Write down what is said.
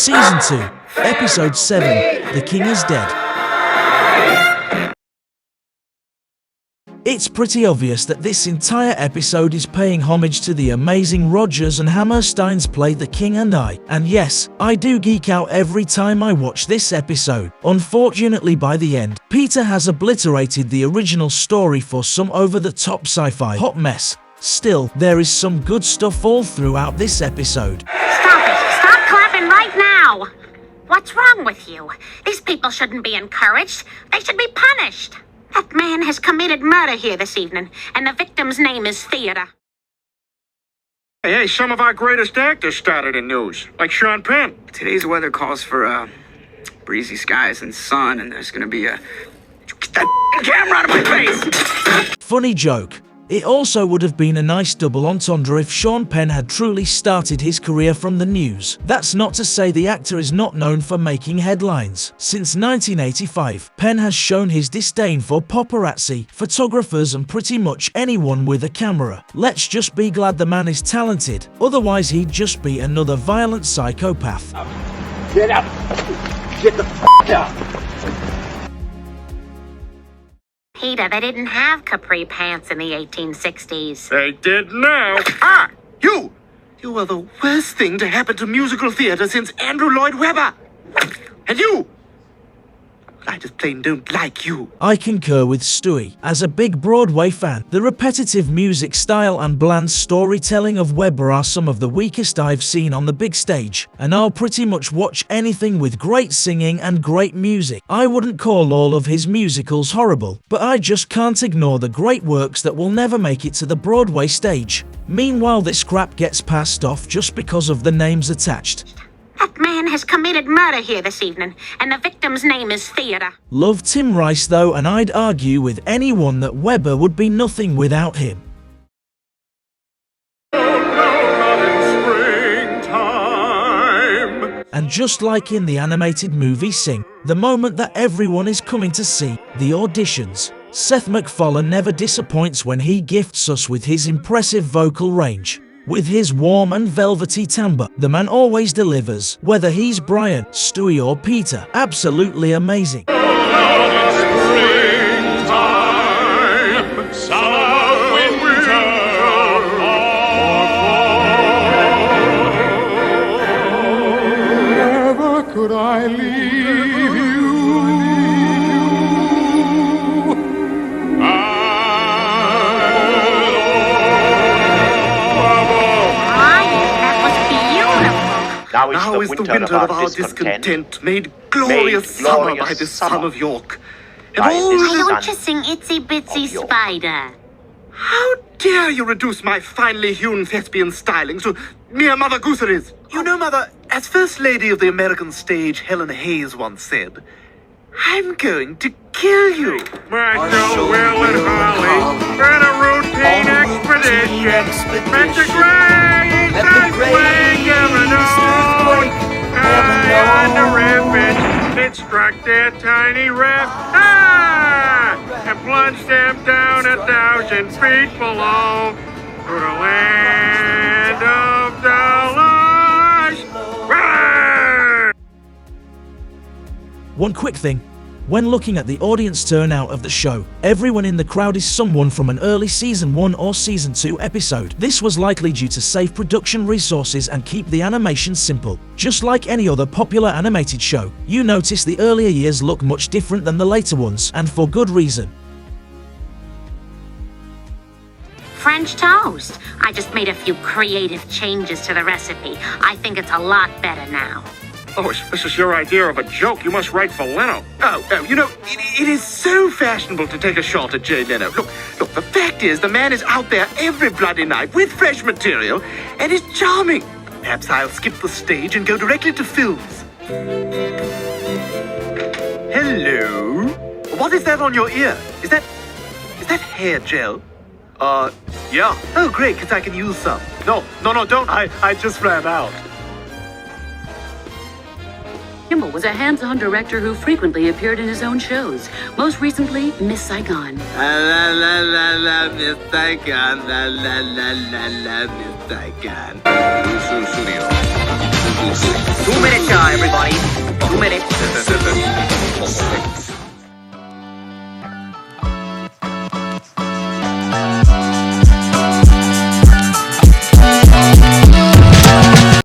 Season 2, Episode 7, The King is Dead. It's pretty obvious that this entire episode is paying homage to the amazing Rodgers and Hammerstein's play The King and I. And yes, I do geek out every time I watch this episode. Unfortunately, by the end, Peter has obliterated the original story for some over-the-top sci-fi hot mess. Still, there is some good stuff all throughout this episode. Stop it! Stop clapping right now! What's wrong with you? These people shouldn't be encouraged. They should be punished. That man has committed murder here this evening, and the victim's name is Theodore. Hey, some of our greatest actors started in news, like Sean Penn. Today's weather calls for breezy skies and sun, and there's gonna be a... Get that camera out of my face! Funny joke. It also would have been a nice double entendre if Sean Penn had truly started his career from the news. That's not to say the actor is not known for making headlines. Since 1985, Penn has shown his disdain for paparazzi, photographers and pretty much anyone with a camera. Let's just be glad the man is talented, otherwise he'd just be another violent psychopath. Get up! Get the f*** out! Peter, they didn't have capri pants in the 1860s. They did now. Ah! You! You are the worst thing to happen to musical theater since Andrew Lloyd Webber! And you! I just plain don't like you. I concur with Stewie. As a big Broadway fan, the repetitive music style and bland storytelling of Webber are some of the weakest I've seen on the big stage, and I'll pretty much watch anything with great singing and great music. I wouldn't call all of his musicals horrible, but I just can't ignore the great works that will never make it to the Broadway stage. Meanwhile, this crap gets passed off just because of the names attached. That man has committed murder here this evening, and the victim's name is Theodore. Love Tim Rice though, and I'd argue with anyone that Webber would be nothing without him. And just like in the animated movie Sing, the moment that everyone is coming to see, the auditions, Seth MacFarlane never disappoints when he gifts us with his impressive vocal range. With his warm and velvety timbre, the man always delivers, whether he's Brian, Stewie or Peter. Absolutely amazing. Never could I leave you. Now is the winter of our discontent made glorious summer by the son of York. And all Why this... don't you sing Itsy Bitsy Spider? How dare you reduce my finely hewn thespian stylings to mere Mother Gooseries? You know, Mother, as First Lady of the American stage, Helen Hayes once said, I'm going to kill you. Marshall, Will, and Holly ran a routine expedition. Met the great earthquake ever known. High on the rapids, it struck their tiny raft. And plunged them down 1,000 feet below to the land of the lost. One quick thing. When looking at the audience turnout of the show, everyone in the crowd is someone from an early Season 1 or Season 2 episode. This was likely due to save production resources and keep the animation simple. Just like any other popular animated show, you notice the earlier years look much different than the later ones, and for good reason. French toast. I just made a few creative changes to the recipe. I think it's a lot better now. Oh, this is your idea of a joke. You must write for Leno. Oh, you know, it is so fashionable to take a shot at Jay Leno. Look, the fact is the man is out there every bloody night with fresh material and is charming. Perhaps I'll skip the stage and go directly to films. Hello? What is that on your ear? Is that hair gel? Yeah. Oh, great, because I can use some. No, don't. I just ran out. Kimmel was a hands-on director who frequently appeared in his own shows. Most recently, Miss Saigon. La la la la, Miss Saigon. La la la la la, Miss Saigon. 2 minute time. with it.